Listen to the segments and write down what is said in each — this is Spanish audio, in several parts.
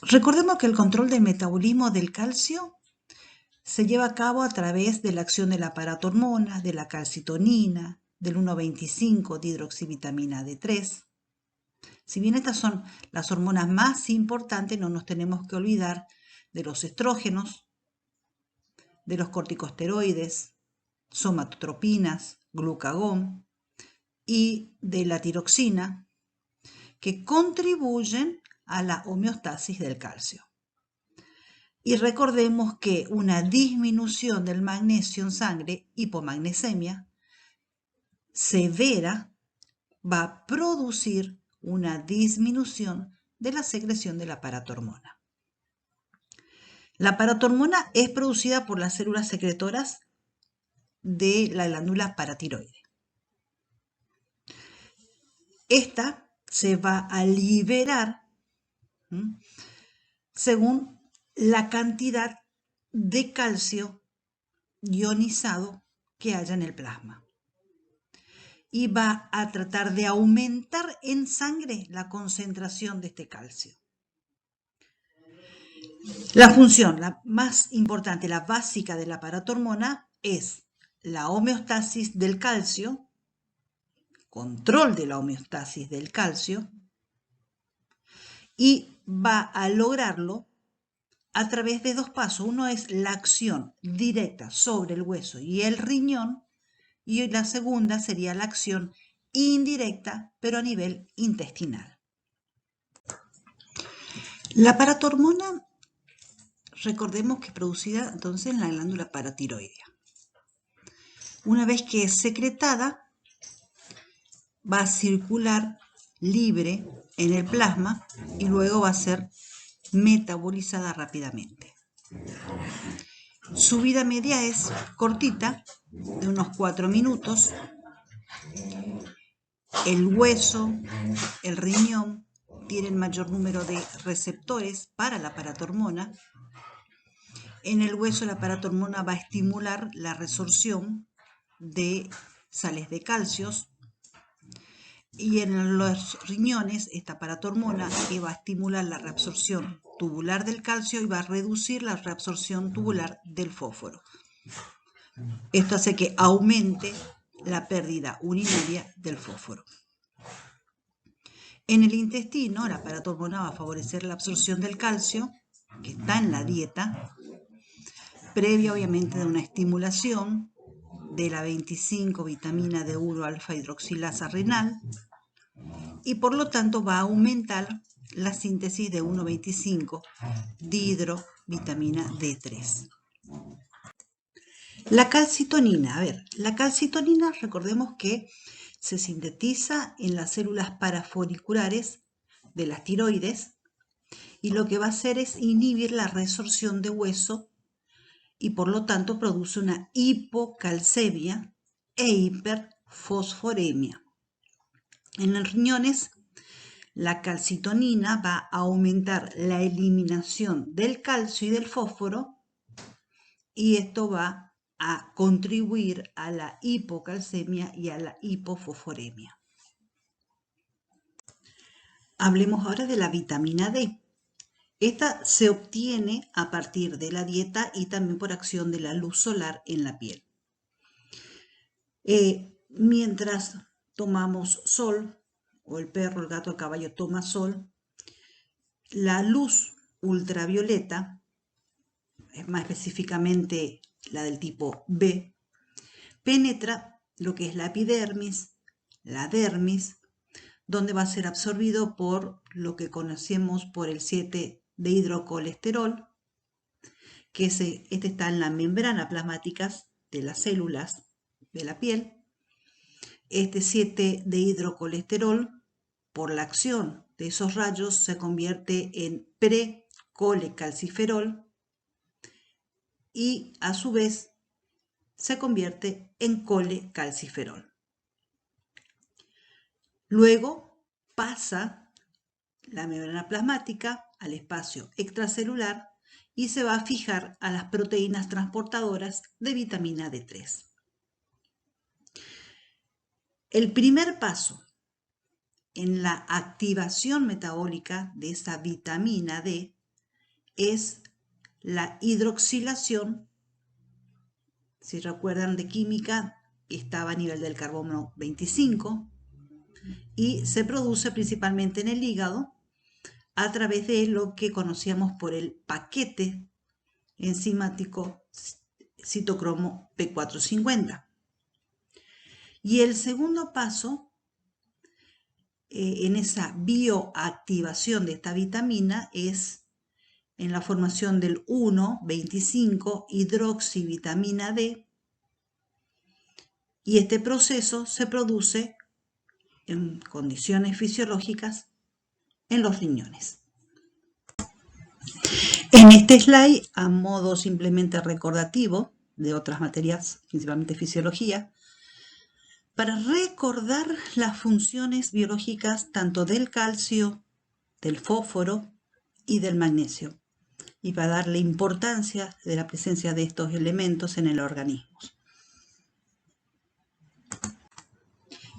Recordemos que el control del metabolismo del calcio se lleva a cabo a través de la acción de la paratormona, de la calcitonina, del 1,25 dihidroxivitamina D3. Si bien estas son las hormonas más importantes, no nos tenemos que olvidar de los estrógenos, de los corticosteroides, somatotropinas, glucagón y de la tiroxina, que contribuyen a la homeostasis del calcio. Y recordemos que una disminución del magnesio en sangre, hipomagnesemia, severa, va a producir una disminución de la secreción de la paratormona. La paratormona es producida por las células secretoras de la glándula paratiroide. Esta se va a liberar según la cantidad de calcio ionizado que haya en el plasma. Y va a tratar de aumentar en sangre la concentración de este calcio. La función, la más importante, la básica de la paratormona es la homeostasis del calcio, control de la homeostasis del calcio, y va a lograrlo a través de dos pasos. Uno es la acción directa sobre el hueso y el riñón, y la segunda sería la acción indirecta, pero a nivel intestinal. La paratormona, recordemos que es producida entonces en la glándula paratiroidea. Una vez que es secretada, va a circular libre en el plasma y luego va a ser metabolizada rápidamente. Su vida media es cortita, de unos 4 minutos. El hueso, el riñón, tienen mayor número de receptores para la paratormona. En el hueso la paratormona va a estimular la resorción de sales de calcios, y en los riñones esta paratormona que va a estimular la reabsorción tubular del calcio y va a reducir la reabsorción tubular del fósforo. Esto hace que aumente la pérdida urinaria del fósforo. En el intestino, la paratormona va a favorecer la absorción del calcio, que está en la dieta, previa obviamente de una estimulación de la 25 vitamina D1 alfa hidroxilasa renal, y por lo tanto va a aumentar la síntesis de 1,25 dihidrovitamina D3. La calcitonina, la calcitonina, recordemos que se sintetiza en las células parafoliculares de las tiroides, y lo que va a hacer es inhibir la resorción de hueso y por lo tanto produce una hipocalcemia e hiperfosforemia. En los riñones, la calcitonina va a aumentar la eliminación del calcio y del fósforo, y esto va a contribuir a la hipocalcemia y a la hipofosforemia. Hablemos ahora de la vitamina D. Esta se obtiene a partir de la dieta y también por acción de la luz solar en la piel. Mientras tomamos sol, o el perro, el gato, el caballo toma sol, la luz ultravioleta, más específicamente la del tipo B, penetra lo que es la epidermis, la dermis, donde va a ser absorbido por lo que conocemos por el 7-dehidrocolesterol, que este está en la membrana plasmática de las células de la piel. Este 7-dehidrocolesterol, por la acción de esos rayos, se convierte en precolecalciferol y a su vez se convierte en colecalciferol. Luego pasa la membrana plasmática al espacio extracelular y se va a fijar a las proteínas transportadoras de vitamina D3. El primer paso en la activación metabólica de esa vitamina D es la hidroxilación. Si recuerdan de química, estaba a nivel del carbono 25 y se produce principalmente en el hígado a través de lo que conocíamos por el paquete enzimático citocromo P450. Y el segundo paso en esa bioactivación de esta vitamina es en la formación del 1,25 hidroxivitamina D, y este proceso se produce en condiciones fisiológicas en los riñones. En este slide, a modo simplemente recordativo de otras materias, principalmente fisiología, para recordar las funciones biológicas tanto del calcio, del fósforo y del magnesio, y para darle importancia de la presencia de estos elementos en el organismo.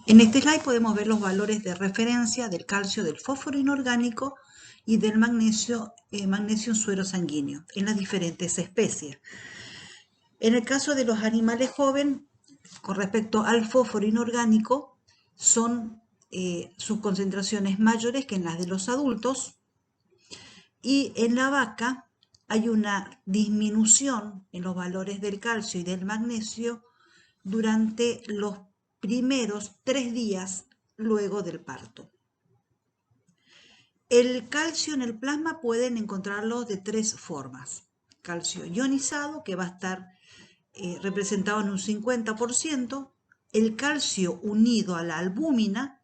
En este slide podemos ver los valores de referencia del calcio, del fósforo inorgánico y del magnesio, magnesio en suero sanguíneo en las diferentes especies. En el caso de los animales jóvenes, con respecto al fósforo inorgánico, son sus concentraciones mayores que en las de los adultos, y en la vaca hay una disminución en los valores del calcio y del magnesio durante los primeros 3 días luego del parto. El calcio en el plasma pueden encontrarlo de 3 formas. Calcio ionizado, que va a estar representado en un 50%, el calcio unido a la albúmina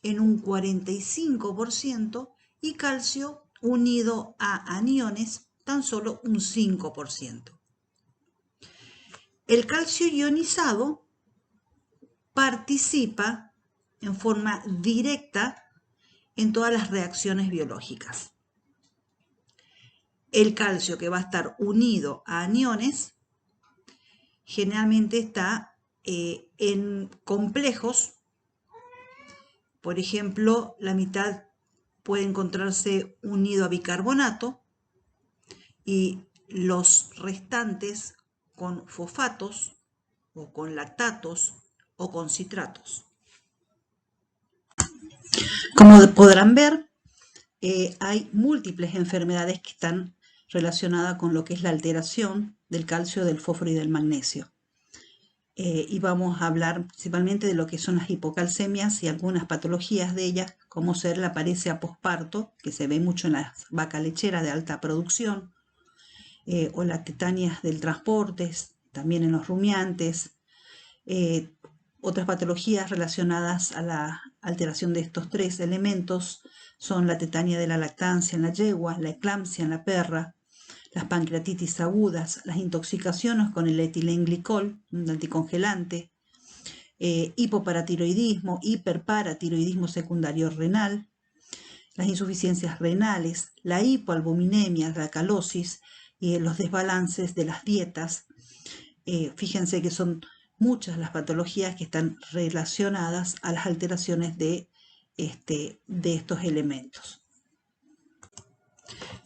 en un 45% y calcio unido a aniones tan solo un 5%. El calcio ionizado participa en forma directa en todas las reacciones biológicas. El calcio que va a estar unido a aniones generalmente está en complejos. Por ejemplo, la mitad puede encontrarse unido a bicarbonato y los restantes con fosfatos o con lactatos o con citratos. Como podrán ver, hay múltiples enfermedades que están relacionadas con lo que es la alteración del calcio, del fósforo y del magnesio. Y vamos a hablar principalmente de lo que son las hipocalcemias y algunas patologías de ellas, como ser la paresia posparto, que se ve mucho en las vacas lecheras de alta producción, o las tetanias del transporte, también en los rumiantes. Otras patologías relacionadas a la alteración de estos 3 elementos son la tetania de la lactancia en la yegua, la eclampsia en la perra, las pancreatitis agudas, las intoxicaciones con el etilenglicol, un anticongelante, hipoparatiroidismo, hiperparatiroidismo secundario renal, las insuficiencias renales, la hipoalbuminemia, la calosis y los desbalances de las dietas. Fíjense que son muchas las patologías que están relacionadas a las alteraciones de estos elementos.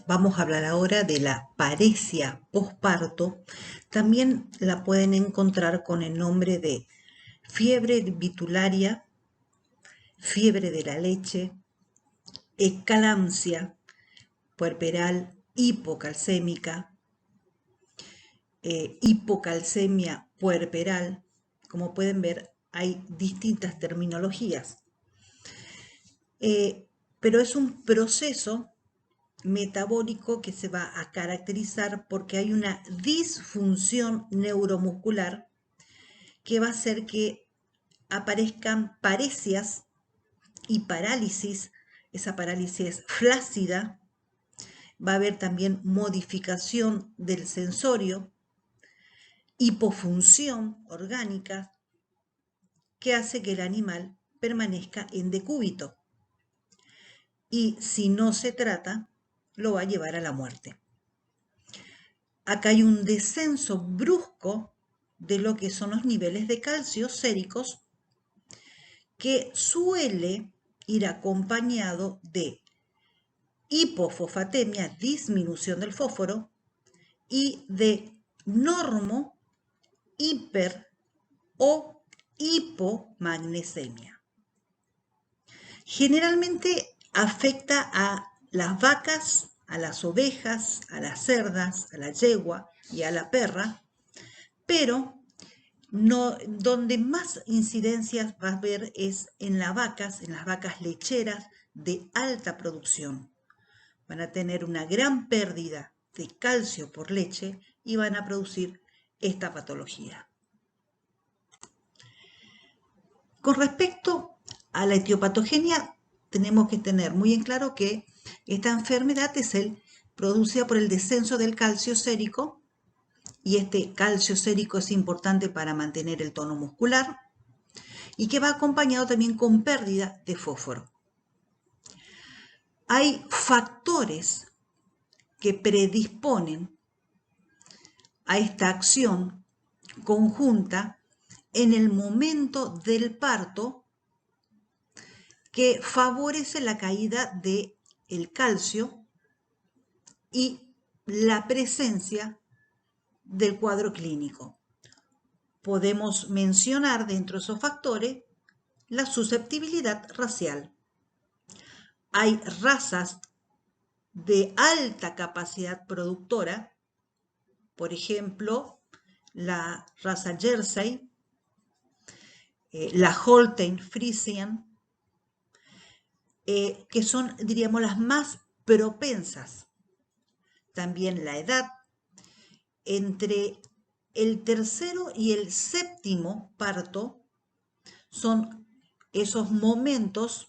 Vamos a hablar ahora de la paresia posparto. También la pueden encontrar con el nombre de fiebre bitularia, fiebre de la leche, eclampsia puerperal hipocalcémica, hipocalcemia puerperal. Como pueden ver, hay distintas terminologías. Pero es un proceso metabólico que se va a caracterizar porque hay una disfunción neuromuscular que va a hacer que aparezcan paresias y parálisis. Esa parálisis flácida. Va a haber también modificación del sensorio, hipofunción orgánica, que hace que el animal permanezca en decúbito. Y si no se trata, lo va a llevar a la muerte. Acá hay un descenso brusco de lo que son los niveles de calcio séricos, que suele ir acompañado de hipofosfatemia, disminución del fósforo, y de normo, hiper o hipomagnesemia. Generalmente afecta a las vacas, a las ovejas, a las cerdas, a la yegua y a la perra, pero donde más incidencias va a haber es en las vacas lecheras de alta producción. Van a tener una gran pérdida de calcio por leche y van a producir esta patología. Con respecto a la etiopatogenia, tenemos que tener muy en claro que esta enfermedad es producida por el descenso del calcio sérico, y este calcio sérico es importante para mantener el tono muscular y que va acompañado también con pérdida de fósforo. Hay factores que predisponen a esta acción conjunta en el momento del parto que favorece la caída del calcio y la presencia del cuadro clínico. Podemos mencionar dentro de esos factores la susceptibilidad racial. Hay razas de alta capacidad productora, por ejemplo, la raza Jersey, la Holstein Friesian, que son, diríamos, las más propensas. También la edad. Entre el tercero y el séptimo parto son esos momentos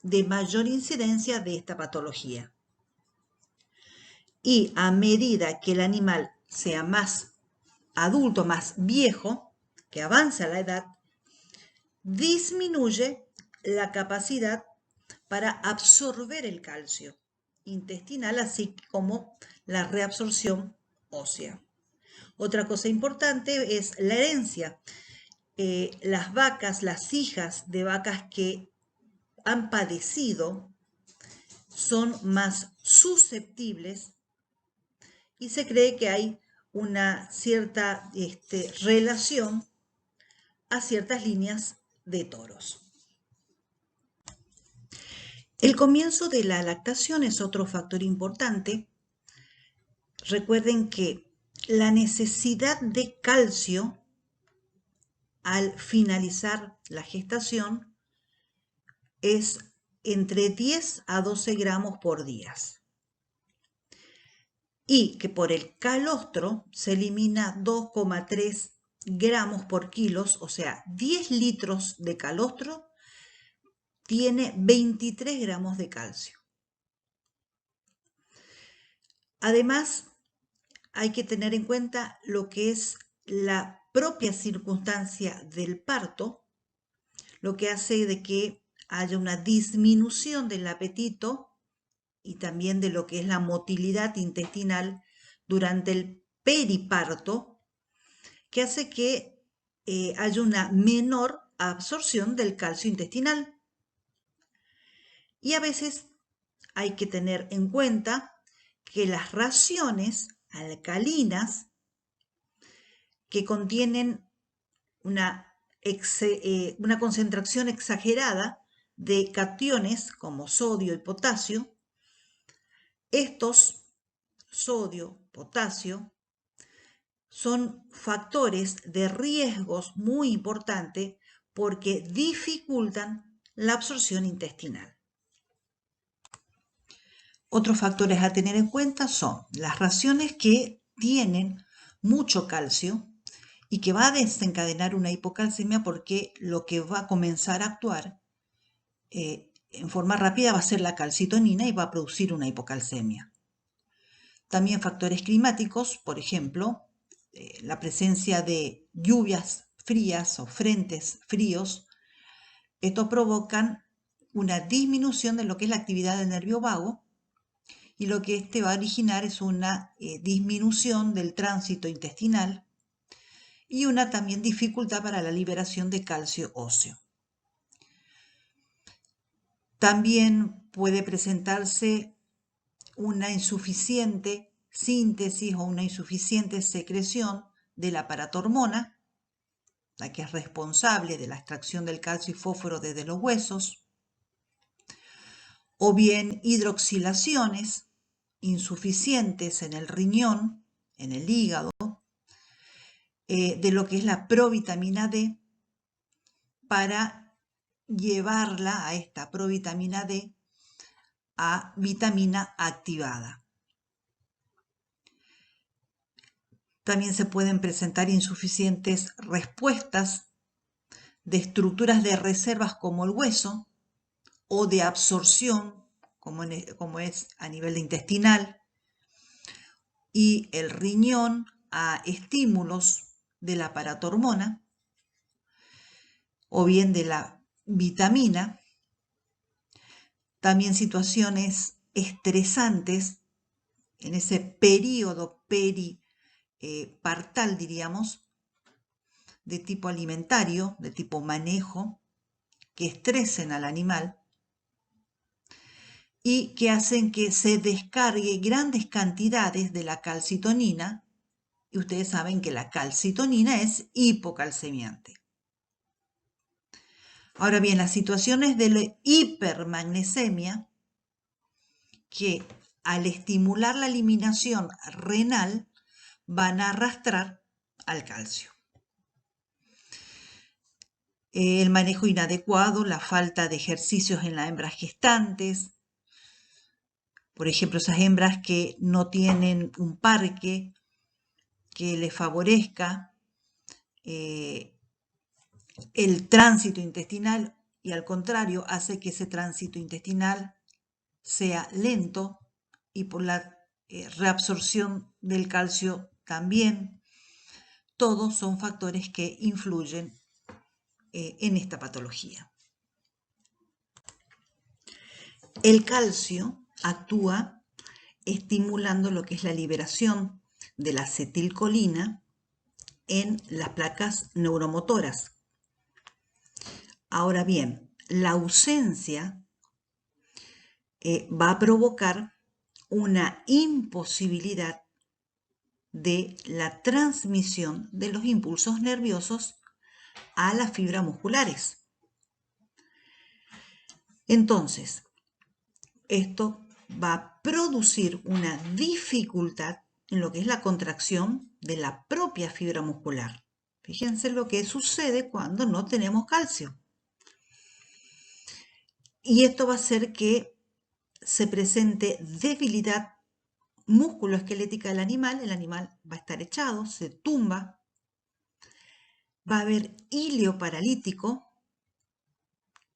de mayor incidencia de esta patología. Y a medida que el animal sea más adulto, más viejo, que avanza la edad, disminuye la capacidad para absorber el calcio intestinal, así como la reabsorción ósea. Otra cosa importante es la herencia. Las vacas, las hijas de vacas que han padecido son más susceptibles y se cree que hay una cierta relación a ciertas líneas de toros. El comienzo de la lactación es otro factor importante. Recuerden que la necesidad de calcio al finalizar la gestación es entre 10 a 12 gramos por día. Y que por el calostro se elimina 2,3 gramos por kilos, o sea, 10 litros de calostro tiene 23 gramos de calcio. Además, hay que tener en cuenta lo que es la propia circunstancia del parto, lo que hace de que haya una disminución del apetito y también de lo que es la motilidad intestinal durante el periparto, que hace que haya una menor absorción del calcio intestinal. Y a veces hay que tener en cuenta que las raciones alcalinas que contienen una concentración exagerada de cationes como sodio y potasio, estos sodio, potasio, son factores de riesgos muy importantes porque dificultan la absorción intestinal. Otros factores a tener en cuenta son las raciones que tienen mucho calcio y que va a desencadenar una hipocalcemia porque lo que va a comenzar a actuar en forma rápida va a ser la calcitonina y va a producir una hipocalcemia. También factores climáticos, por ejemplo, la presencia de lluvias frías o frentes fríos, estos provocan una disminución de lo que es la actividad del nervio vago y lo que va a originar es una disminución del tránsito intestinal y una también dificultad para la liberación de calcio óseo. También puede presentarse una insuficiente síntesis o una insuficiente secreción de la paratormona, la que es responsable de la extracción del calcio y fósforo desde los huesos, o bien hidroxilaciones insuficientes en el riñón, en el hígado, de lo que es la provitamina D, para llevarla a esta provitamina D a vitamina activada. También se pueden presentar insuficientes respuestas de estructuras de reservas como el hueso o de absorción, como es a nivel intestinal, y el riñón a estímulos de la paratormona o bien de la vitamina. También situaciones estresantes en ese periodo peripartal, diríamos, de tipo alimentario, de tipo manejo, que estresen al animal y que hacen que se descargue grandes cantidades de la calcitonina, y ustedes saben que la calcitonina es hipocalcemiante. Ahora bien, las situaciones de la hipermagnesemia, que al estimular la eliminación renal van a arrastrar al calcio. El manejo inadecuado, la falta de ejercicios en las hembras gestantes, por ejemplo, esas hembras que no tienen un parque que les favorezca el tránsito intestinal y al contrario hace que ese tránsito intestinal sea lento y por la reabsorción del calcio también. Todos son factores que influyen en esta patología. El calcio actúa estimulando lo que es la liberación de la acetilcolina en las placas neuromotoras. Ahora bien, la ausencia va a provocar una imposibilidad de la transmisión de los impulsos nerviosos a las fibras musculares. Entonces, esto va a producir una dificultad en lo que es la contracción de la propia fibra muscular. Fíjense lo que sucede cuando no tenemos calcio. Y esto va a hacer que se presente debilidad musculoesquelética del animal. El animal va a estar echado, se tumba. Va a haber hilo paralítico,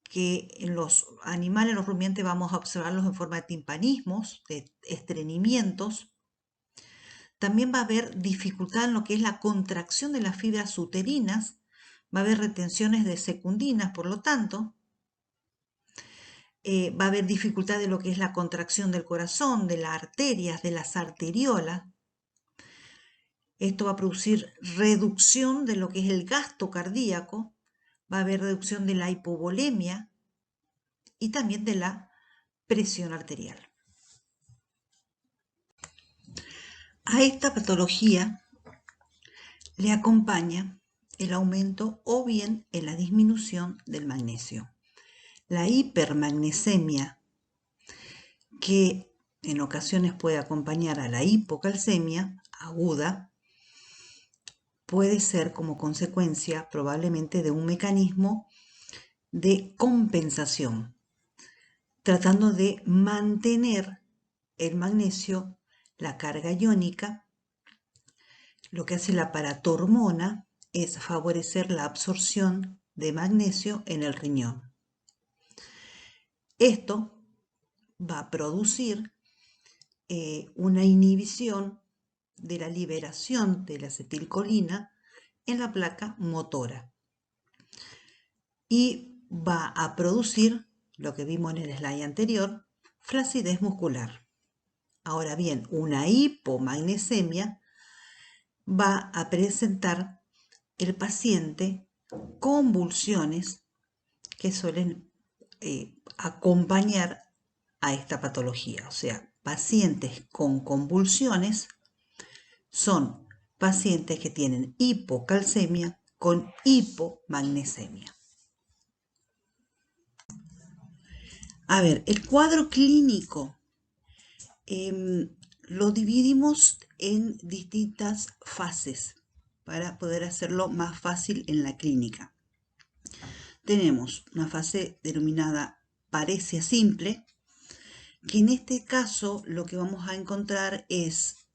que en los animales, en los rumiantes, vamos a observarlos en forma de timpanismos, de estreñimientos. También va a haber dificultad en lo que es la contracción de las fibras uterinas, va a haber retenciones de secundinas, por lo tanto, va a haber dificultad de lo que es la contracción del corazón, de las arterias, de las arteriolas. Esto va a producir reducción de lo que es el gasto cardíaco, va a haber reducción de la hipovolemia y también de la presión arterial. A esta patología le acompaña el aumento o bien en la disminución del magnesio. La hipermagnesemia, que en ocasiones puede acompañar a la hipocalcemia aguda, puede ser como consecuencia probablemente de un mecanismo de compensación, tratando de mantener el magnesio, la carga iónica. Lo que hace la paratormona es favorecer la absorción de magnesio en el riñón. Esto va a producir una inhibición de la liberación de la acetilcolina en la placa motora y va a producir, lo que vimos en el slide anterior, flacidez muscular. Ahora bien, una hipomagnesemia va a presentar el paciente convulsiones que suelen acompañar a esta patología, o sea, pacientes con convulsiones son pacientes que tienen hipocalcemia con hipomagnesemia. A ver, el cuadro clínico lo dividimos en distintas fases para poder hacerlo más fácil en la clínica. Tenemos una fase denominada paresia simple, que en este caso lo que vamos a encontrar es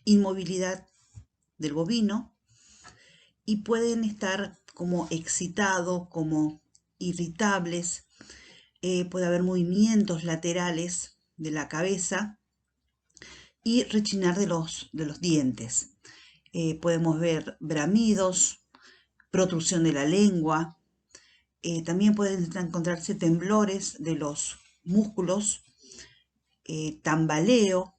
inmovilidad del bovino y pueden estar como excitados, como irritables, puede haber movimientos laterales de la cabeza y rechinar de los dientes. Podemos ver bramidos, protrusión de la lengua, también pueden encontrarse temblores de los músculos, tambaleo,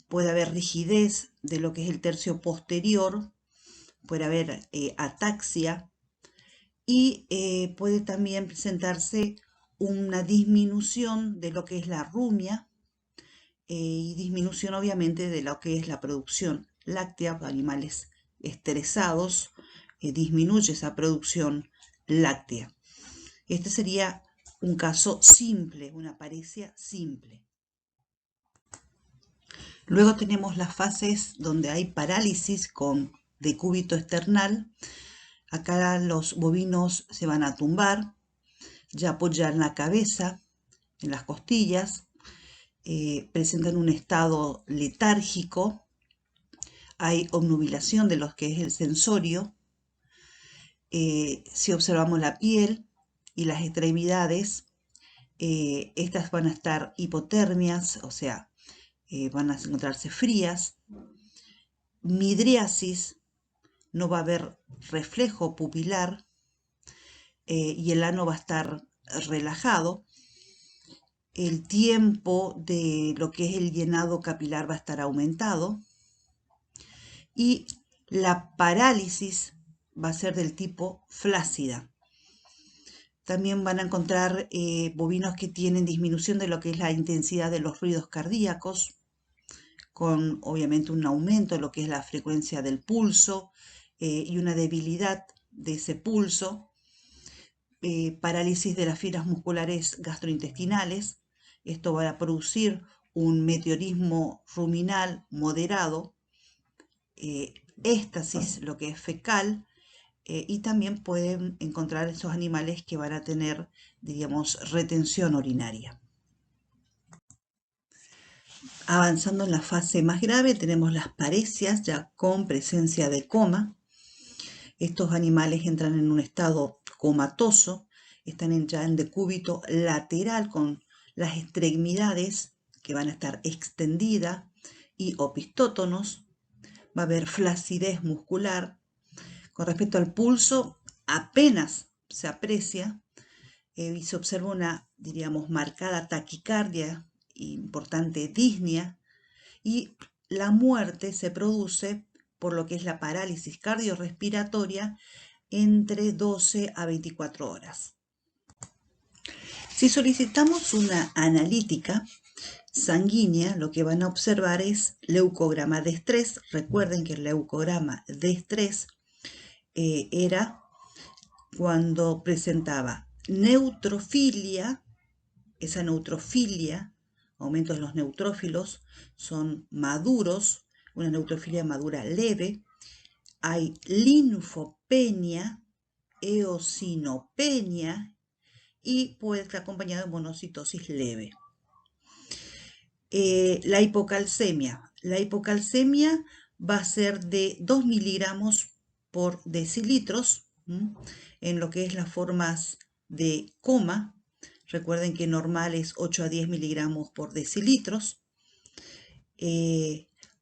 puede haber rigidez de lo que es el tercio posterior, puede haber ataxia y puede también presentarse una disminución de lo que es la rumia y disminución obviamente de lo que es la producción láctea. Animales estresados disminuye esa producción láctea. Este sería un caso simple, una paresia simple. Luego tenemos las fases donde hay parálisis con decúbito esternal. Acá los bovinos se van a tumbar, ya apoyan la cabeza en las costillas, presentan un estado letárgico, hay obnubilación de lo que es el sensorio. Si observamos la piel y las extremidades, estas van a estar hipotermias, o sea, van a encontrarse frías. Midriasis, no va a haber reflejo pupilar y el ano va a estar relajado. El tiempo de lo que es el llenado capilar va a estar aumentado y la parálisis va a ser del tipo flácida. También van a encontrar bovinos que tienen disminución de lo que es la intensidad de los ruidos cardíacos, con obviamente un aumento de lo que es la frecuencia del pulso y una debilidad de ese pulso. Parálisis de las fibras musculares gastrointestinales. Esto va a producir un meteorismo ruminal moderado, éstasis, lo que es fecal, y también pueden encontrar esos animales que van a tener, diríamos, retención urinaria. Avanzando en la fase más grave, tenemos las paresias ya con presencia de coma. Estos animales entran en un estado comatoso, están ya en decúbito lateral con las extremidades que van a estar extendidas y opistótonos. Va a haber flacidez muscular. Con respecto al pulso, apenas se aprecia y se observa una, diríamos, marcada taquicardia, importante disnea, y la muerte se produce por lo que es la parálisis cardiorrespiratoria entre 12 a 24 horas. Si solicitamos una analítica sanguínea, lo que van a observar es leucograma de estrés. Recuerden que el leucograma de estrés era cuando presentaba neutrofilia, esa neutrofilia, aumentos de los neutrófilos, son maduros, una neutrofilia madura leve. Hay linfopenia, eosinopenia y puede estar acompañado de monocitosis leve. La hipocalcemia. La hipocalcemia va a ser de 2 miligramos por decilitros en lo que es las formas de coma. Recuerden que normal es 8 a 10 miligramos por decilitros.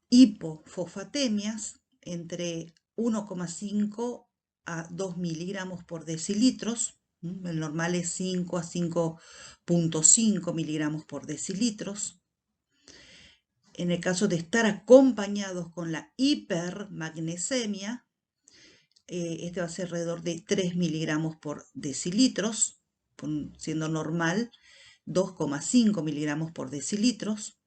Hipofosfatemias entre 1,5 a 2 miligramos por decilitros. El normal es 5 a 5,5 miligramos por decilitros. En el caso de estar acompañados con la hipermagnesemia, este va a ser alrededor de 3 miligramos por decilitros, siendo normal 2,5 miligramos por decilitros.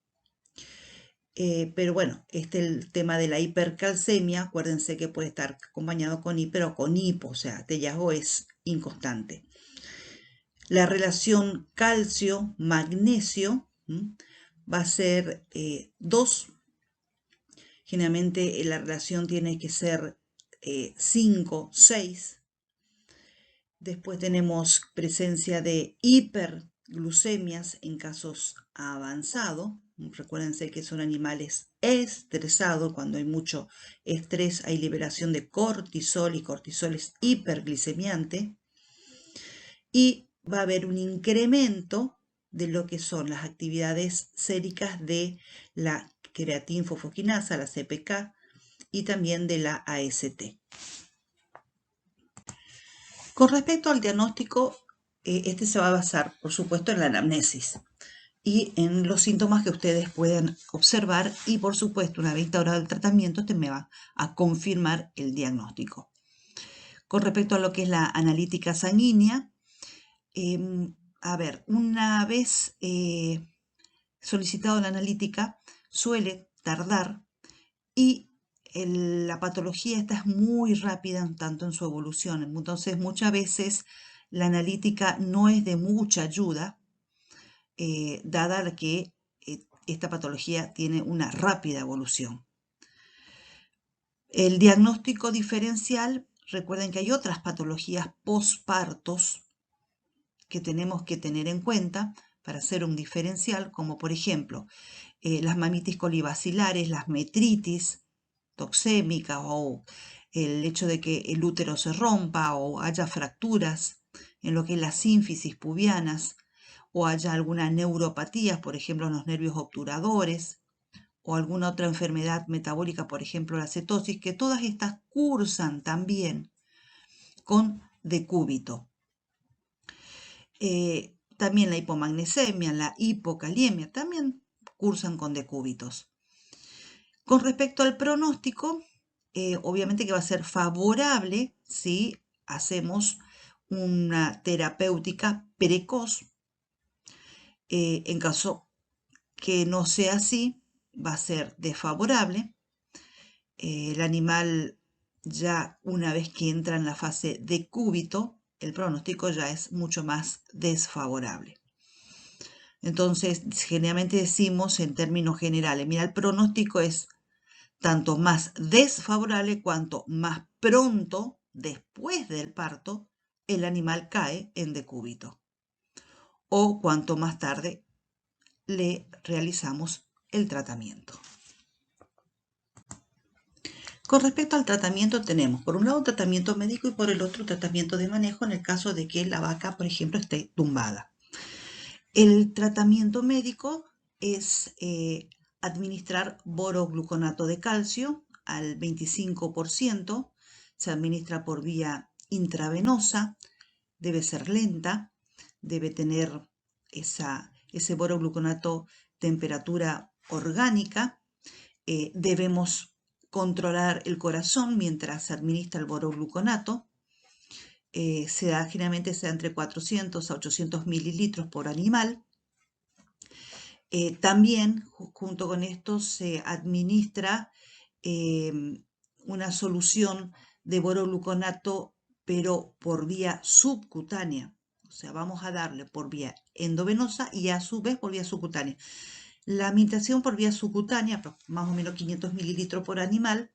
Pero bueno, el tema de la hipercalcemia, acuérdense que puede estar acompañado con hiper o con hipo, o sea, este hallazgo es inconstante. La relación calcio-magnesio va a ser 2. Generalmente la relación tiene que ser 5, 6. Después tenemos presencia de hiperglucemias en casos avanzados. Recuérdense que son animales estresados. Cuando hay mucho estrés hay liberación de cortisol y cortisol es hiperglicemiante. Y va a haber un incremento de lo que son las actividades séricas de la creatinfosfoquinasa, la CPK, y también de la AST. Con respecto al diagnóstico, este se va a basar, por supuesto, en la anamnesis y en los síntomas que ustedes puedan observar y, por supuesto, una vez instaurado el tratamiento, este me va a confirmar el diagnóstico. Con respecto a lo que es la analítica sanguínea, una vez solicitado la analítica, suele tardar y la patología esta es muy rápida tanto en su evolución. Entonces, muchas veces la analítica no es de mucha ayuda, dada que esta patología tiene una rápida evolución. El diagnóstico diferencial, recuerden que hay otras patologías pospartos que tenemos que tener en cuenta para hacer un diferencial, como por ejemplo las mamitis colibacilares, las metritis toxémicas o el hecho de que el útero se rompa o haya fracturas en lo que es las sínfisis pubianas o haya alguna neuropatía, por ejemplo, en los nervios obturadores o alguna otra enfermedad metabólica, por ejemplo, la cetosis, que todas estas cursan también con decúbito. También la hipomagnesemia, la hipokaliemia, también cursan con decúbitos. Con respecto al pronóstico, obviamente que va a ser favorable si hacemos una terapéutica precoz. En caso que no sea así, va a ser desfavorable. El animal ya una vez que entra en la fase de cúbito, el pronóstico ya es mucho más desfavorable. Entonces, generalmente decimos en términos generales, mira, el pronóstico es tanto más desfavorable cuanto más pronto, después del parto, el animal cae en decúbito. O cuanto más tarde le realizamos el tratamiento. Con respecto al tratamiento tenemos por un lado tratamiento médico y por el otro tratamiento de manejo en el caso de que la vaca, por ejemplo, esté tumbada. El tratamiento médico es administrar borogluconato de calcio al 25%, se administra por vía intravenosa, debe ser lenta, debe tener ese borogluconato temperatura orgánica, debemos controlar el corazón mientras se administra el borogluconato, generalmente se da entre 400 a 800 mililitros por animal. También, junto con esto, se administra una solución de borogluconato, pero por vía subcutánea. O sea, vamos a darle por vía endovenosa y a su vez por vía subcutánea. La administración por vía subcutánea, más o menos 500 mililitros por animal,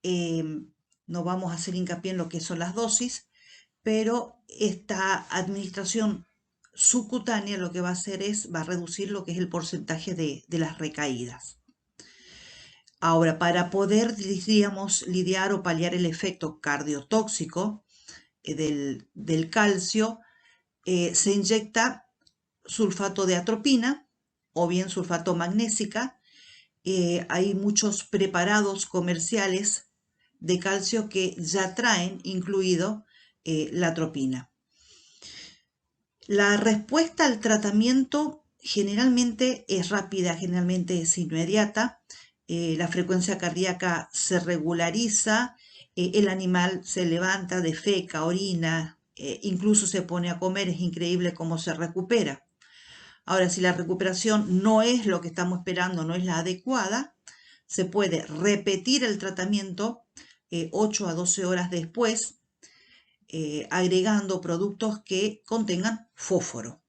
no vamos a hacer hincapié en lo que son las dosis, pero esta administración subcutánea lo que va a hacer va a reducir lo que es el porcentaje de las recaídas. Ahora, para poder, diríamos, lidiar o paliar el efecto cardiotóxico del calcio, se inyecta sulfato de atropina o bien sulfato magnésica. Hay muchos preparados comerciales de calcio que ya traen incluido la atropina. La respuesta al tratamiento generalmente es rápida, generalmente es inmediata. La frecuencia cardíaca se regulariza, el animal se levanta, defeca, orina, incluso se pone a comer, es increíble cómo se recupera. Ahora, si la recuperación no es lo que estamos esperando, no es la adecuada, se puede repetir el tratamiento 8 a 12 horas después, agregando productos que contengan fósforo.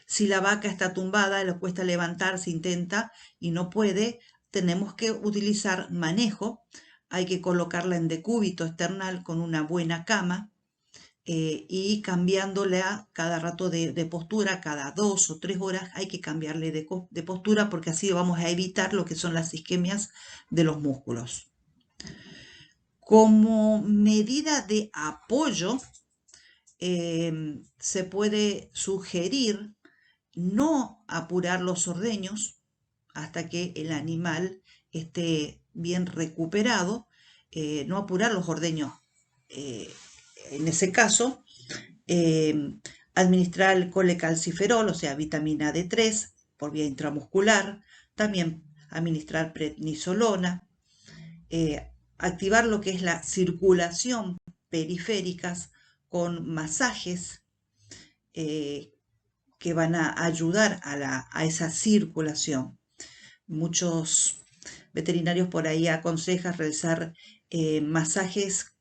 Si la vaca está tumbada, le cuesta levantarse, intenta y no puede, tenemos que utilizar manejo. Hay que colocarla en decúbito external con una buena cama y cambiándola cada rato de postura, cada 2 o 3 horas hay que cambiarle de postura porque así vamos a evitar lo que son las isquemias de los músculos. Como medida de apoyo, se puede sugerir no apurar los ordeños hasta que el animal esté bien recuperado, no apurar los ordeños. En ese caso, administrar el colecalciferol, o sea, vitamina D3 por vía intramuscular, también administrar prednisolona, activar lo que es la circulación periféricas con masajes que van a ayudar a esa circulación. Muchos veterinarios por ahí aconsejan realizar masajes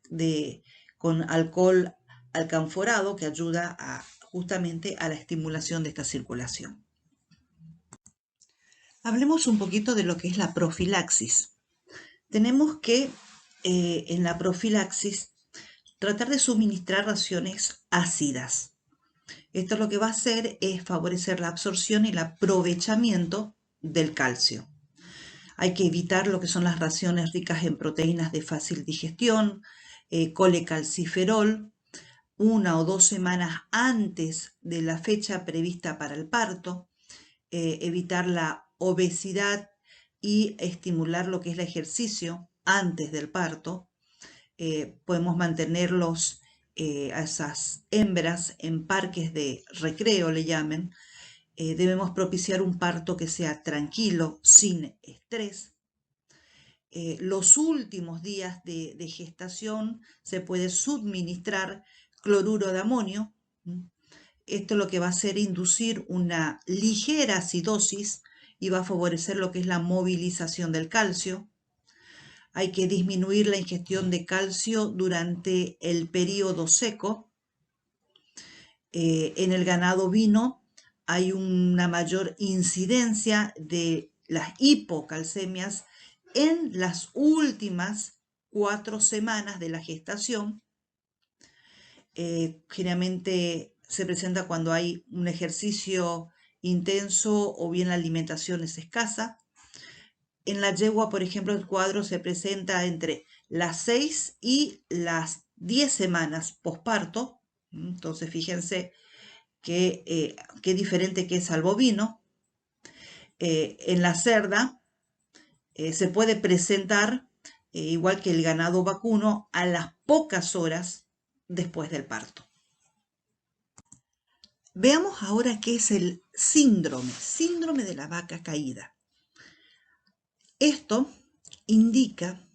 con alcohol alcanforado que ayuda justamente a la estimulación de esta circulación. Hablemos un poquito de lo que es la profilaxis. Tenemos que en la profilaxis tratar de suministrar raciones ácidas. Esto lo que va a hacer es favorecer la absorción y el aprovechamiento del calcio. Hay que evitar lo que son las raciones ricas en proteínas de fácil digestión, colecalciferol, 1 o 2 semanas antes de la fecha prevista para el parto, evitar la obesidad y estimular lo que es el ejercicio antes del parto. Podemos mantenerlos a esas hembras en parques de recreo, le llamen. Debemos propiciar un parto que sea tranquilo, sin estrés. Los últimos días de gestación se puede suministrar cloruro de amonio. Esto lo que va a hacer inducir una ligera acidosis y va a favorecer lo que es la movilización del calcio. Hay que disminuir la ingestión de calcio durante el periodo seco. En el ganado ovino hay una mayor incidencia de las hipocalcemias en las últimas 4 semanas de la gestación. Generalmente se presenta cuando hay un ejercicio intenso o bien la alimentación es escasa. En la yegua, por ejemplo, el cuadro se presenta entre las 6 y las 10 semanas posparto. Entonces, fíjense qué diferente que es al bovino. En la cerda se puede presentar, igual que el ganado vacuno, a las pocas horas después del parto. Veamos ahora qué es el síndrome de la vaca caída. Esto indica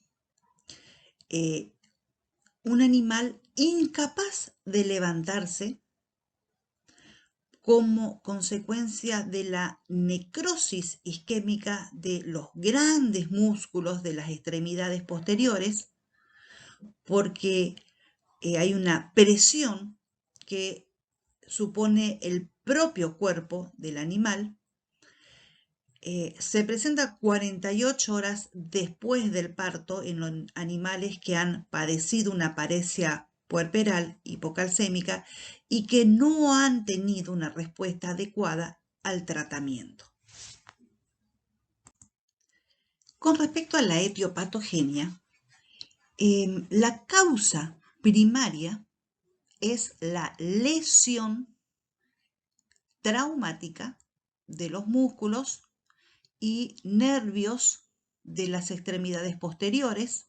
un animal incapaz de levantarse como consecuencia de la necrosis isquémica de los grandes músculos de las extremidades posteriores, porque hay una presión que supone el propio cuerpo del animal. Se presenta 48 horas después del parto en los animales que han padecido una paresia puerperal hipocalcémica y que no han tenido una respuesta adecuada al tratamiento. Con respecto a la etiopatogenia, la causa primaria es la lesión traumática de los músculos y nervios de las extremidades posteriores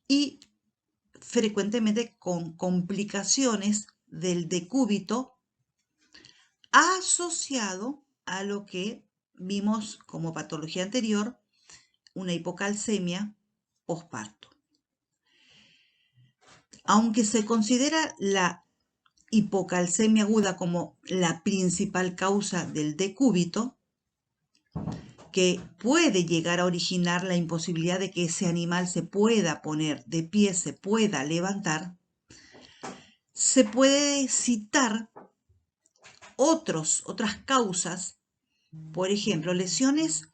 y frecuentemente con complicaciones del decúbito asociado a lo que vimos como patología anterior, una hipocalcemia posparto. Aunque se considera la hipocalcemia aguda como la principal causa del decúbito, que puede llegar a originar la imposibilidad de que ese animal se pueda poner de pie, se pueda levantar, se puede citar otras causas, por ejemplo, lesiones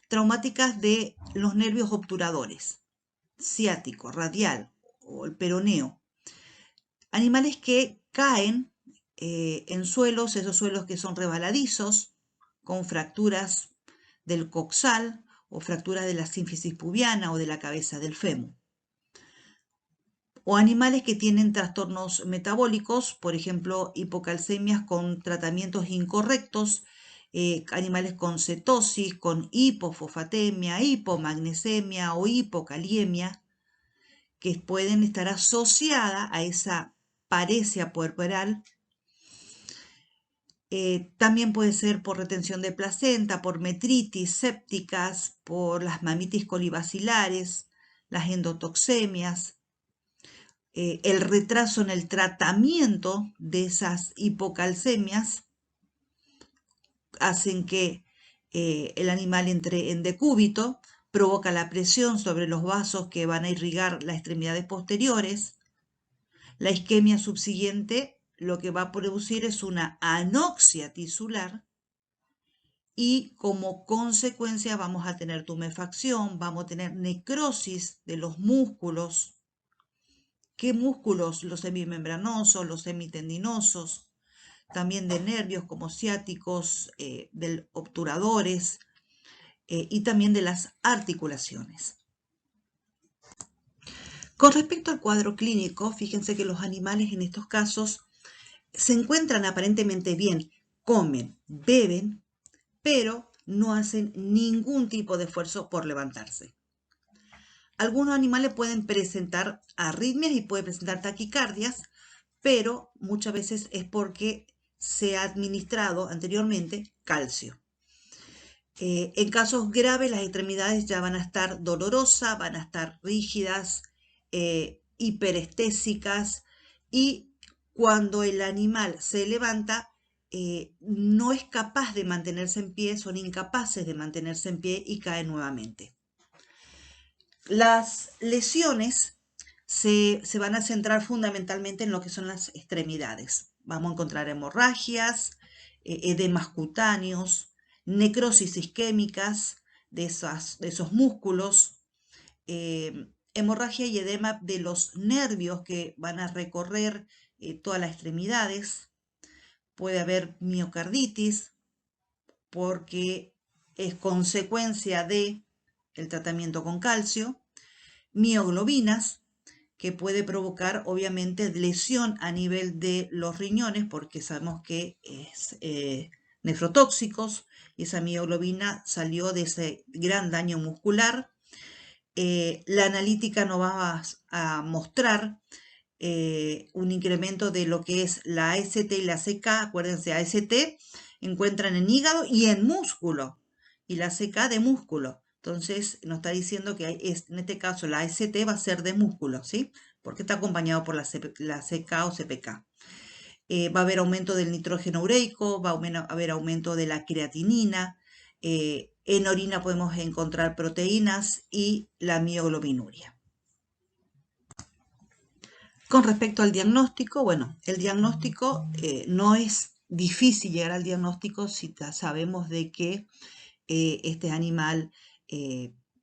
traumáticas de los nervios obturadores, ciático, radial o el peroneo. Animales que caen en suelos, esos suelos que son resbaladizos, con fracturas del coxal o fracturas de la sínfisis pubiana o de la cabeza del fémur. O animales que tienen trastornos metabólicos, por ejemplo, hipocalcemias con tratamientos incorrectos, animales con cetosis, con hipofosfatemia, hipomagnesemia o hipokaliemia, que pueden estar asociadas a esa paresia puerperal. También puede ser por retención de placenta, por metritis sépticas, por las mamitis colibacilares, las endotoxemias, el retraso en el tratamiento de esas hipocalcemias hacen que el animal entre en decúbito, provoca la presión sobre los vasos que van a irrigar las extremidades posteriores. La isquemia subsiguiente lo que va a producir es una anoxia tisular y como consecuencia vamos a tener tumefacción, vamos a tener necrosis de los músculos. ¿Qué músculos? Los semimembranosos, los semitendinosos, también de nervios como ciáticos, de obturadores y también de las articulaciones. Con respecto al cuadro clínico, fíjense que los animales en estos casos se encuentran aparentemente bien, comen, beben, pero no hacen ningún tipo de esfuerzo por levantarse. Algunos animales pueden presentar arritmias y pueden presentar taquicardias, pero muchas veces es porque se ha administrado anteriormente calcio. En casos graves las extremidades ya van a estar dolorosas, van a estar rígidas, hiperestésicas y cuando el animal se levanta no es capaz de mantenerse en pie, son incapaces de mantenerse en pie y caen nuevamente. Las lesiones se van a centrar fundamentalmente en lo que son las extremidades. Vamos a encontrar hemorragias, edemas cutáneos, necrosis isquémicas de esos músculos, hemorragia y edema de los nervios que van a recorrer todas las extremidades. Puede haber miocarditis porque es consecuencia de el tratamiento con calcio, mioglobinas, que puede provocar obviamente lesión a nivel de los riñones, porque sabemos que es nefrotóxicos, y esa mioglobina salió de ese gran daño muscular. La analítica nos va a mostrar un incremento de lo que es la AST y la CK. Acuérdense, AST encuentran en hígado y en músculo, y la CK de músculo. Entonces nos está diciendo que en este caso la AST va a ser de músculo, ¿sí? Porque está acompañado por la CK o CPK. Va a haber aumento del nitrógeno ureico, va a haber aumento de la creatinina. En orina podemos encontrar proteínas y la mioglobinuria. Con respecto al diagnóstico, bueno, el diagnóstico no es difícil llegar al diagnóstico si sabemos de que este animal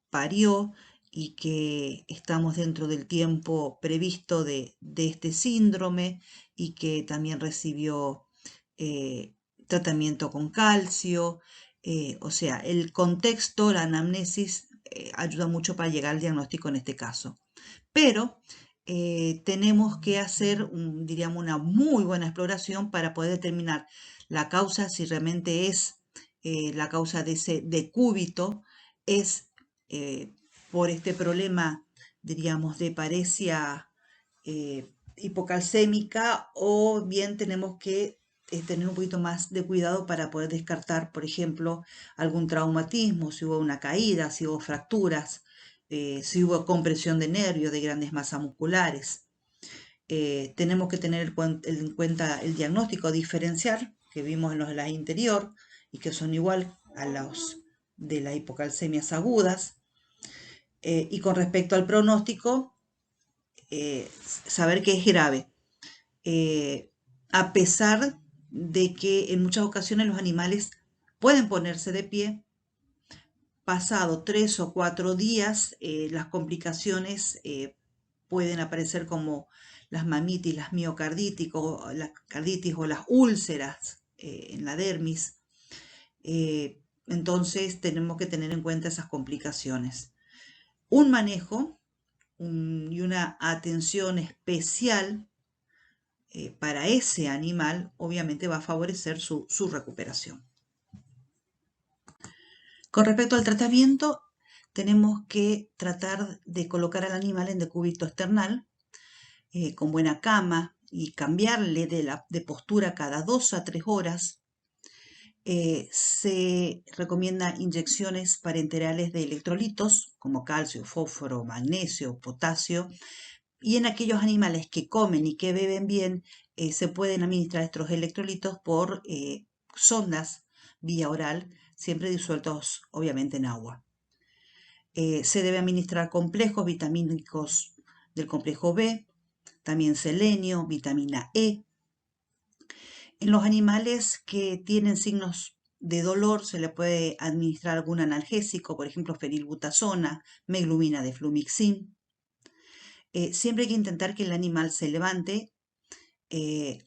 parió y que estamos dentro del tiempo previsto de este síndrome y que también recibió tratamiento con calcio. O sea, el contexto, la anamnesis ayuda mucho para llegar al diagnóstico en este caso. Pero tenemos que hacer, diríamos, una muy buena exploración para poder determinar la causa, si realmente es la causa de ese decúbito, es por este problema, diríamos, de paresia hipocalcémica, o bien tenemos que tener un poquito más de cuidado para poder descartar, por ejemplo, algún traumatismo, si hubo una caída, si hubo fracturas, si hubo compresión de nervios, de grandes masas musculares. tenemos que tener en cuenta el diagnóstico diferencial que vimos en los slides anterior y que son igual a los de las hipocalcemias agudas. Y con respecto al pronóstico, saber que es grave. A pesar de que en muchas ocasiones los animales pueden ponerse de pie, pasado 3 o 4 días, las complicaciones pueden aparecer como las mamitis, las miocarditis o las carditis o las úlceras en la dermis. Entonces tenemos que tener en cuenta esas complicaciones. Un manejo y una atención especial para ese animal obviamente va a favorecer su recuperación. Con respecto al tratamiento, tenemos que tratar de colocar al animal en decúbito external, con buena cama y cambiarle de postura cada 2 a 3 horas. Se recomienda inyecciones parenterales de electrolitos como calcio, fósforo, magnesio, potasio. Y en aquellos animales que comen y que beben bien, se pueden administrar estos electrolitos por sondas vía oral, siempre disueltos obviamente en agua. Se debe administrar complejos vitamínicos del complejo B, también selenio, vitamina E. En los animales que tienen signos de dolor se le puede administrar algún analgésico, por ejemplo, fenilbutazona, meglumina de flumixin. Siempre hay que intentar que el animal se levante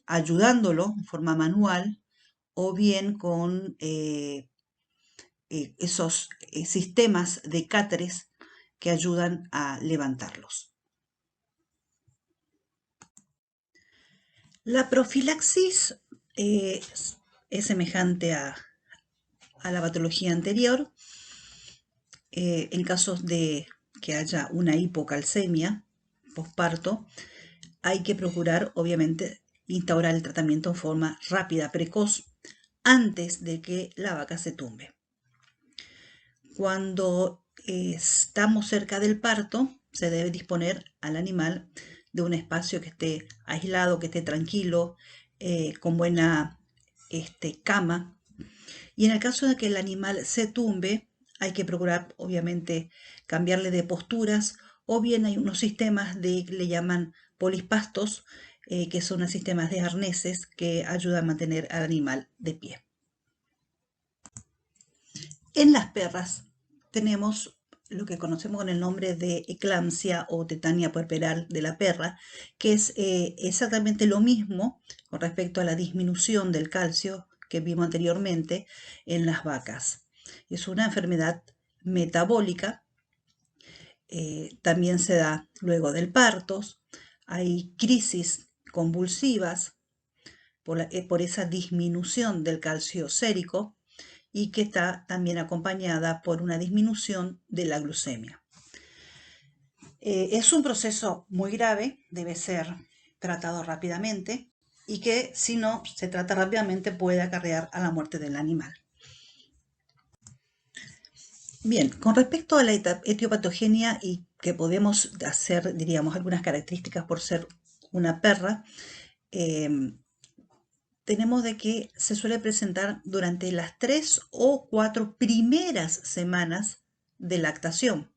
ayudándolo en forma manual o bien con esos sistemas de cáteres que ayudan a levantarlos. La profilaxis es semejante a la patología anterior. En casos de que haya una hipocalcemia posparto, hay que procurar, obviamente, instaurar el tratamiento en forma rápida, precoz, antes de que la vaca se tumbe. Cuando estamos cerca del parto, se debe disponer al animal de un espacio que esté aislado, que esté tranquilo, con buena cama. Y en el caso de que el animal se tumbe, hay que procurar, obviamente, cambiarle de posturas, o bien hay unos sistemas le llaman polispastos, que son unos sistemas de arneses que ayudan a mantener al animal de pie. En las perras tenemos lo que conocemos con el nombre de eclampsia o tetania puerperal de la perra, que es exactamente lo mismo con respecto a la disminución del calcio que vimos anteriormente en las vacas. Es una enfermedad metabólica, también se da luego del parto, hay crisis convulsivas por esa disminución del calcio sérico y que está también acompañada por una disminución de la glucemia. Es un proceso muy grave, debe ser tratado rápidamente y que si no se trata rápidamente puede acarrear a la muerte del animal. Bien, con respecto a la etiopatogenia y que podemos hacer, diríamos, algunas características por ser una perra, tenemos de que se suele presentar durante las 3 o 4 primeras semanas de lactación,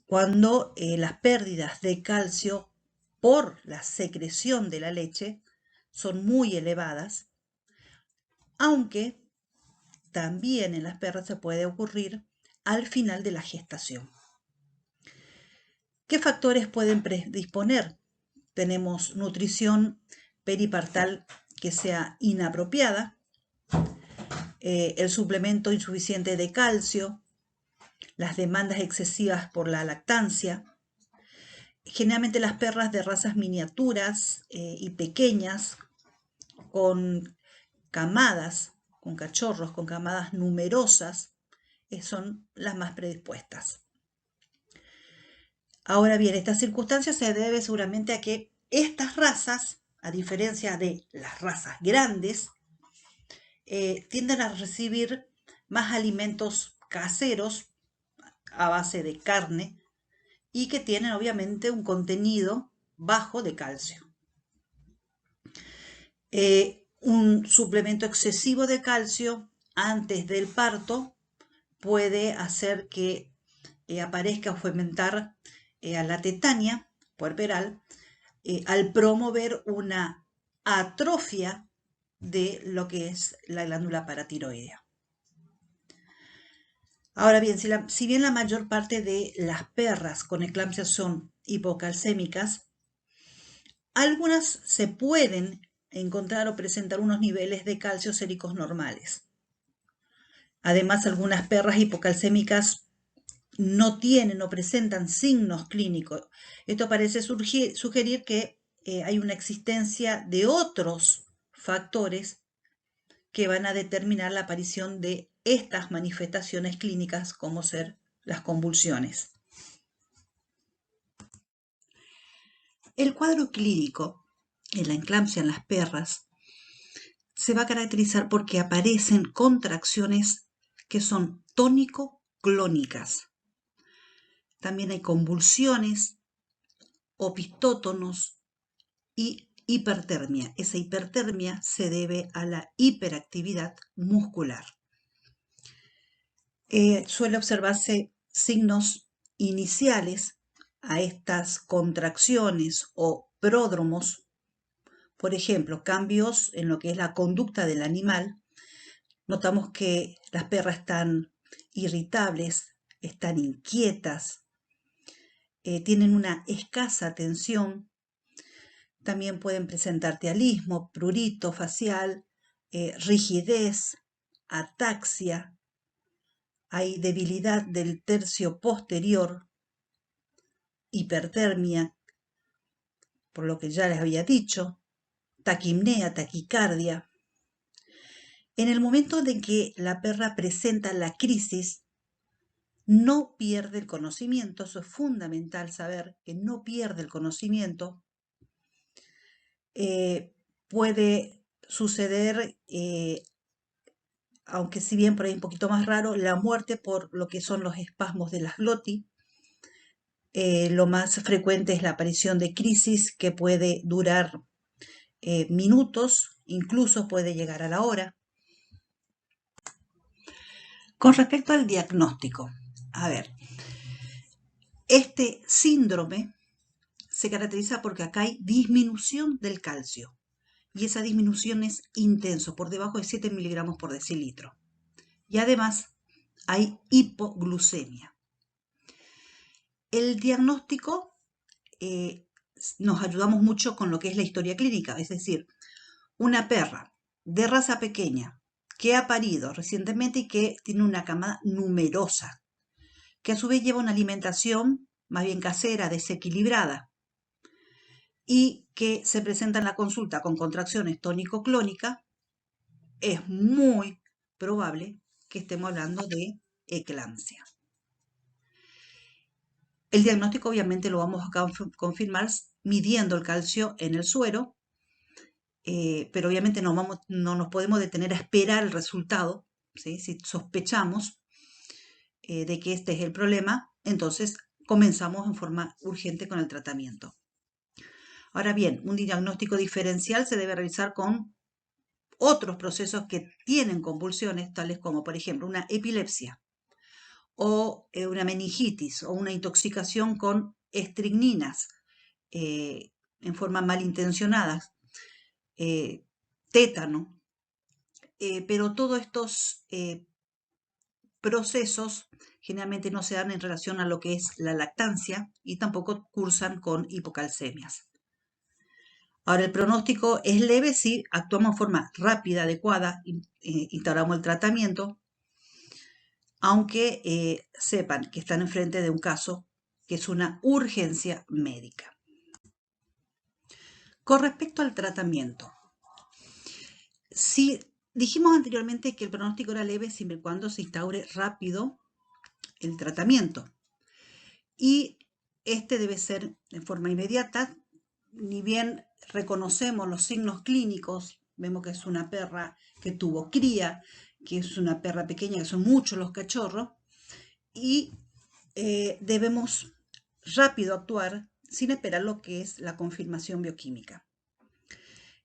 cuando las pérdidas de calcio por la secreción de la leche son muy elevadas, aunque también en las perras se puede ocurrir al final de la gestación. ¿Qué factores pueden predisponer? Tenemos nutrición peripartal que sea inapropiada, el suplemento insuficiente de calcio, las demandas excesivas por la lactancia. Generalmente las perras de razas miniaturas y pequeñas, con camadas, con cachorros, con camadas numerosas, son las más predispuestas. Ahora bien, esta circunstancia se debe seguramente a que estas razas, a diferencia de las razas grandes, tienden a recibir más alimentos caseros a base de carne y que tienen obviamente un contenido bajo de calcio. Un suplemento excesivo de calcio antes del parto puede hacer que aparezca o fomentar a la tetania puerperal al promover una atrofia de lo que es la glándula paratiroidea. Ahora bien, si bien la mayor parte de las perras con eclampsia son hipocalcémicas, algunas se pueden encontrar o presentar unos niveles de calcio séricos normales. Además, algunas perras hipocalcémicas no tienen o presentan signos clínicos. Esto parece sugerir que hay una existencia de otros factores que van a determinar la aparición de estas manifestaciones clínicas, como ser las convulsiones. El cuadro clínico en la eclampsia en las perras se va a caracterizar porque aparecen contracciones que son tónico-clónicas. También hay convulsiones, opistótonos y hipertermia. Esa hipertermia se debe a la hiperactividad muscular. Suele observarse signos iniciales a estas contracciones o pródromos. Por ejemplo, cambios en lo que es la conducta del animal. Notamos que las perras están irritables, están inquietas, tienen una escasa atención. También pueden presentar tealismo, prurito facial, rigidez, ataxia. Hay debilidad del tercio posterior, hipertermia, por lo que ya les había dicho, taquimnea, taquicardia. En el momento de que la perra presenta la crisis, no pierde el conocimiento. Eso es fundamental saber que no pierde el conocimiento. Puede suceder, aunque si bien por ahí un poquito más raro, la muerte por lo que son los espasmos de las glotis. Lo más frecuente es la aparición de crisis que puede durar minutos, incluso puede llegar a la hora. Con respecto al diagnóstico, a ver, este síndrome se caracteriza porque acá hay disminución del calcio y esa disminución es intenso, por debajo de 7 miligramos por decilitro. Y además hay hipoglucemia. El diagnóstico nos ayudamos mucho con lo que es la historia clínica, es decir, una perra de raza pequeña que ha parido recientemente y que tiene una camada numerosa, que a su vez lleva una alimentación más bien casera, desequilibrada, y que se presenta en la consulta con contracciones tónico-clónicas, es muy probable que estemos hablando de eclampsia. El diagnóstico obviamente lo vamos a confirmar midiendo el calcio en el suero, pero obviamente no nos podemos detener a esperar el resultado, ¿sí? Si sospechamos de que este es el problema, entonces comenzamos en forma urgente con el tratamiento. Ahora bien, un diagnóstico diferencial se debe realizar con otros procesos que tienen convulsiones, tales como, por ejemplo, una epilepsia o una meningitis o una intoxicación con estricninas en forma malintencionada, tétano, pero todos estos procesos generalmente no se dan en relación a lo que es la lactancia y tampoco cursan con hipocalcemias. Ahora, el pronóstico es leve si actuamos en forma rápida, adecuada, instauramos el tratamiento, aunque sepan que están enfrente de un caso que es una urgencia médica. Con respecto al tratamiento, si dijimos anteriormente que el pronóstico era leve siempre y cuando se instaure rápido el tratamiento, y este debe ser en forma inmediata, ni bien reconocemos los signos clínicos, vemos que es una perra que tuvo cría, que es una perra pequeña, que son muchos los cachorros, y debemos rápido actuar sin esperar lo que es la confirmación bioquímica.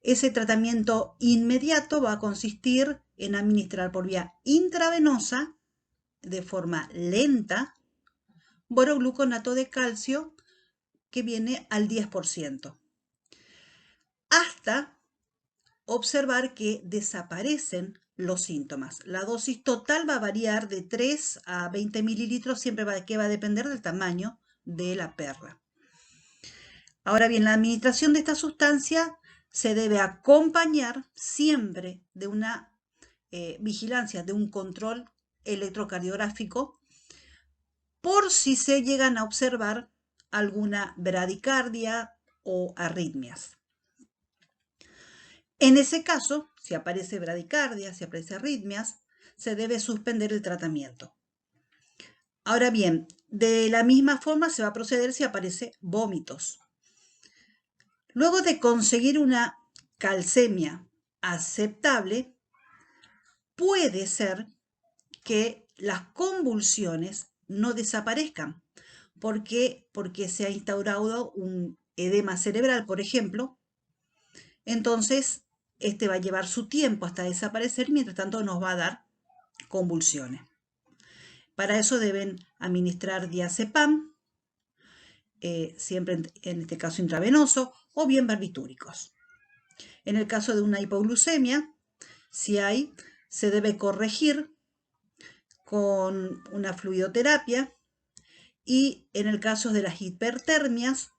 Ese tratamiento inmediato va a consistir en administrar por vía intravenosa, de forma lenta, borogluconato de calcio que viene al 10%, hasta observar que desaparecen los síntomas. La dosis total va a variar de 3 a 20 mililitros, siempre va a depender del tamaño de la perra. Ahora bien, la administración de esta sustancia se debe acompañar siempre de una vigilancia, de un control electrocardiográfico, por si se llegan a observar alguna bradicardia o arritmias. En ese caso, si aparece bradicardia, si aparece arritmias, se debe suspender el tratamiento. Ahora bien, de la misma forma se va a proceder si aparece vómitos. Luego de conseguir una calcemia aceptable, puede ser que las convulsiones no desaparezcan. ¿Por qué? Porque se ha instaurado un edema cerebral, por ejemplo. Entonces, este va a llevar su tiempo hasta desaparecer y mientras tanto nos va a dar convulsiones. Para eso deben administrar diazepam, siempre en este caso intravenoso, o bien barbitúricos. En el caso de una hipoglucemia, si hay, se debe corregir con una fluidoterapia, y en el caso de las hipertermias,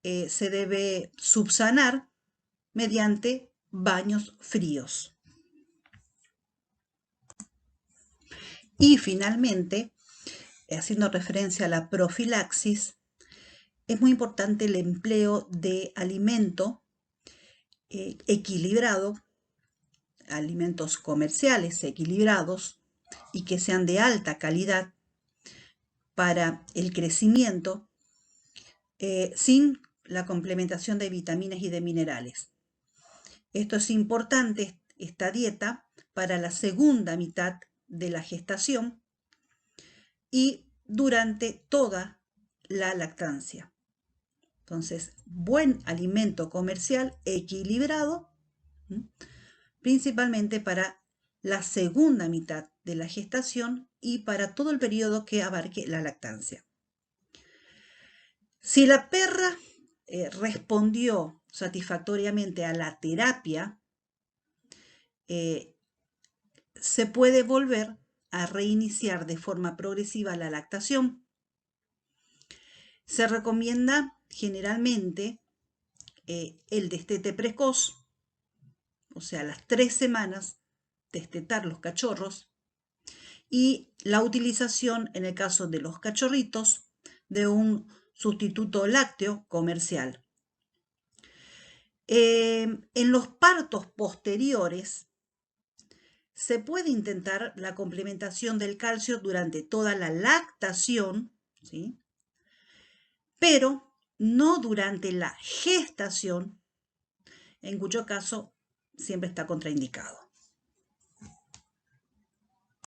se debe subsanar mediante baños fríos. Y finalmente, haciendo referencia a la profilaxis, es muy importante el empleo de alimento equilibrado, alimentos comerciales equilibrados y que sean de alta calidad para el crecimiento, sin la complementación de vitaminas y de minerales. Esto es importante, esta dieta, para la segunda mitad de la gestación y durante toda la lactancia. Entonces, buen alimento comercial equilibrado, principalmente para la segunda mitad de la gestación y para todo el periodo que abarque la lactancia. Si la perra respondió satisfactoriamente a la terapia, se puede volver a reiniciar de forma progresiva la lactación. Se recomienda generalmente el destete precoz, o sea, las 3 semanas, destetar los cachorros, y la utilización, en el caso de los cachorritos, de un sustituto lácteo comercial. En los partos posteriores, se puede intentar la complementación del calcio durante toda la lactación, ¿sí? Pero no durante la gestación, en cuyo caso siempre está contraindicado.